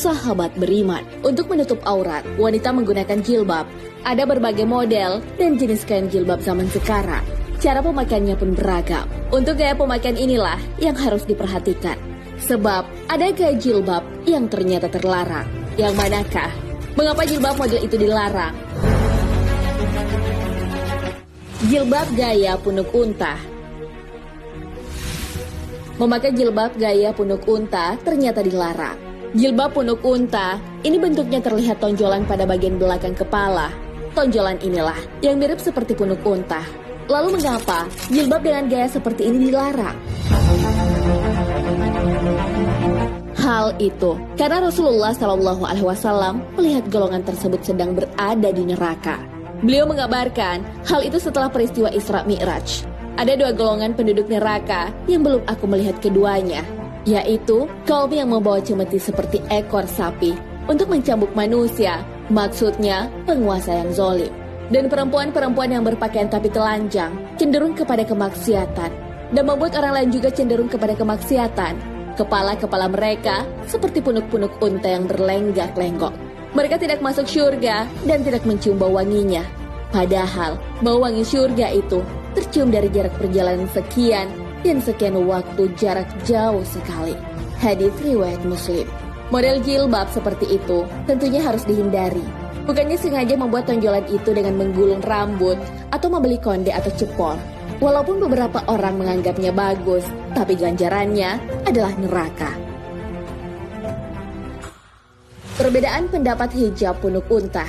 sahabat beriman. Untuk menutup aurat, wanita menggunakan jilbab. Ada berbagai model dan jenis kain jilbab zaman sekarang. Cara pemakaiannya pun beragam. Untuk gaya pemakaian inilah yang harus diperhatikan. Sebab ada gaya jilbab yang ternyata terlarang. Yang manakah? Mengapa jilbab model itu dilarang? Jilbab gaya punuk unta. Memakai jilbab gaya punuk unta ternyata dilarang. Jilbab punuk unta ini bentuknya terlihat tonjolan pada bagian belakang kepala. Tonjolan inilah yang mirip seperti punuk unta. Lalu mengapa jilbab dengan gaya seperti ini dilarang? Hal itu karena Rasulullah SAW melihat golongan tersebut sedang berada di neraka. Beliau mengabarkan hal itu setelah peristiwa Isra Mi'raj. Ada dua golongan penduduk neraka yang belum aku melihat keduanya, yaitu kaum yang membawa cemeti seperti ekor sapi untuk mencambuk manusia, maksudnya penguasa yang zalim. Dan perempuan-perempuan yang berpakaian tapi telanjang, cenderung kepada kemaksiatan, dan membuat orang lain juga cenderung kepada kemaksiatan. Kepala-kepala mereka seperti punuk-punuk unta yang berlenggak-lenggok. Mereka tidak masuk syurga dan tidak mencium bau wanginya. Padahal bau wangi syurga itu tercium dari jarak perjalanan sekian dan sekian waktu jarak jauh sekali. Hadits riwayat Muslim. Model jilbab seperti itu tentunya harus dihindari. Bukannya sengaja membuat tonjolan itu dengan menggulung rambut atau membeli konde atau cepol. Walaupun beberapa orang menganggapnya bagus, tapi ganjarannya adalah neraka. Perbedaan pendapat hijab punuk unta.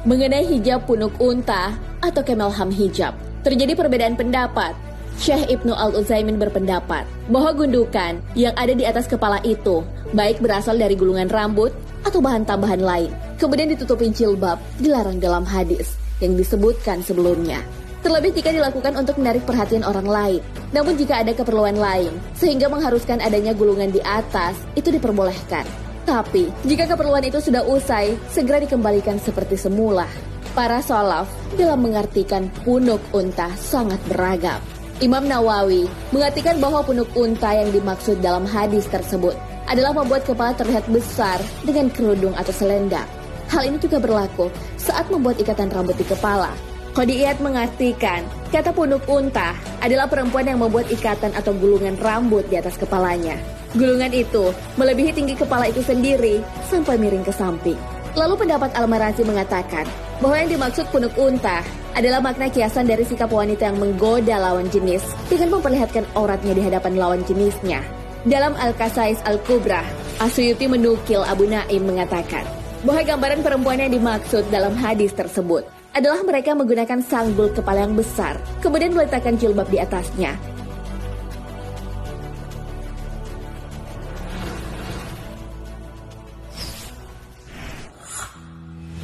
Mengenai hijab punuk unta atau camel ham hijab, terjadi perbedaan pendapat. Syekh Ibnu Al-Utsaimin berpendapat bahwa gundukan yang ada di atas kepala itu baik berasal dari gulungan rambut atau bahan tambahan lain, kemudian ditutupi jilbab, dilarang dalam hadis yang disebutkan sebelumnya. Terlebih jika dilakukan untuk menarik perhatian orang lain. Namun jika ada keperluan lain sehingga mengharuskan adanya gulungan di atas, itu diperbolehkan. Tapi jika keperluan itu sudah usai, segera dikembalikan seperti semula. Para salaf dalam mengartikan punuk unta sangat beragam. Imam Nawawi mengartikan bahwa punuk unta yang dimaksud dalam hadis tersebut adalah membuat kepala terlihat besar dengan kerudung atau selendang. Hal ini juga berlaku saat membuat ikatan rambut di kepala. Qadiyat mengartikan kata punuk unta adalah perempuan yang membuat ikatan atau gulungan rambut di atas kepalanya. Gulungan itu melebihi tinggi kepala itu sendiri sampai miring ke samping. Lalu pendapat Al-Marazi mengatakan bahwa yang dimaksud punuk unta adalah makna kiasan dari sikap wanita yang menggoda lawan jenis dengan memperlihatkan auratnya di hadapan lawan jenisnya. Dalam Al-Qasais Al-Kubra, As-Suyuti menukil Abu Naim mengatakan bahwa gambaran perempuan yang dimaksud dalam hadis tersebut adalah mereka menggunakan sanggul kepala yang besar, kemudian meletakkan jilbab di atasnya.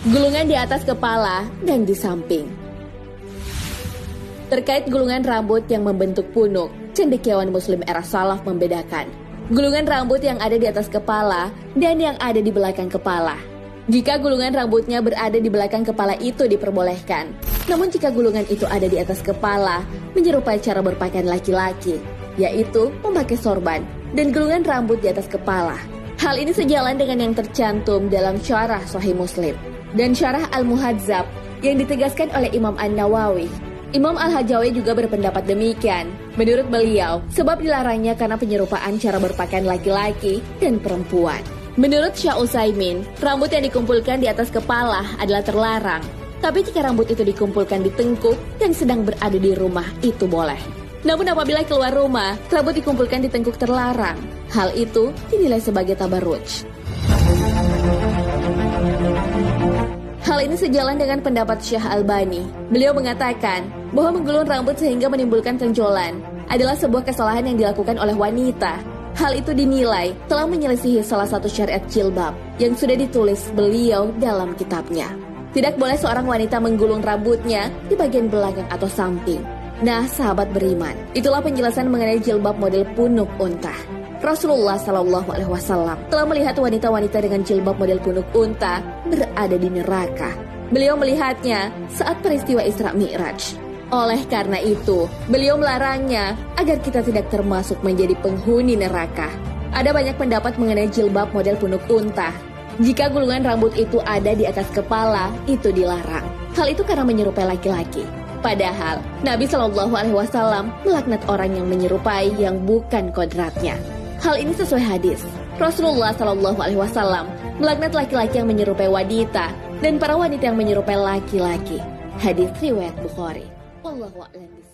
Gulungan di atas kepala dan di samping. Terkait gulungan rambut yang membentuk punuk, cendekiawan muslim era salaf membedakan gulungan rambut yang ada di atas kepala dan yang ada di belakang kepala. Jika gulungan rambutnya berada di belakang kepala itu diperbolehkan. Namun jika gulungan itu ada di atas kepala, menyerupai cara berpakaian laki-laki, yaitu memakai sorban dan gulungan rambut di atas kepala. Hal ini sejalan dengan yang tercantum dalam syarah Sahih Muslim dan syarah Al-Muhadzab yang ditegaskan oleh Imam An-Nawawi. Imam Al-Hajawi juga berpendapat demikian. Menurut beliau, sebab dilarangnya karena penyerupaan cara berpakaian laki-laki dan perempuan. Menurut Syekh Utsaimin, rambut yang dikumpulkan di atas kepala adalah terlarang. Tapi jika rambut itu dikumpulkan di tengkuk dan sedang berada di rumah, itu boleh. Namun apabila keluar rumah, rambut dikumpulkan di tengkuk terlarang. Hal itu dinilai sebagai tabarruj. Hal ini sejalan dengan pendapat Syekh Albani. Beliau mengatakan bahwa menggulung rambut sehingga menimbulkan tonjolan adalah sebuah kesalahan yang dilakukan oleh wanita. Hal itu dinilai telah menyelisihi salah satu syariat jilbab yang sudah ditulis beliau dalam kitabnya. Tidak boleh seorang wanita menggulung rambutnya di bagian belakang atau samping. Nah, sahabat beriman, itulah penjelasan mengenai jilbab model punuk unta. Rasulullah SAW telah melihat wanita-wanita dengan jilbab model punuk unta berada di neraka. Beliau melihatnya saat peristiwa Isra Mi'raj. Oleh karena itu, beliau melarangnya agar kita tidak termasuk menjadi penghuni neraka. Ada banyak pendapat mengenai jilbab model punuk unta. Jika gulungan rambut itu ada di atas kepala, itu dilarang. Hal itu karena menyerupai laki-laki. Padahal Nabi Shallallahu Alaihi Wasallam melaknat orang yang menyerupai yang bukan kodratnya. Hal ini sesuai hadis. Rasulullah Shallallahu Alaihi Wasallam melaknat laki-laki yang menyerupai wanita dan para wanita yang menyerupai laki-laki. Hadis riwayat Bukhari. Wallahu a'lam.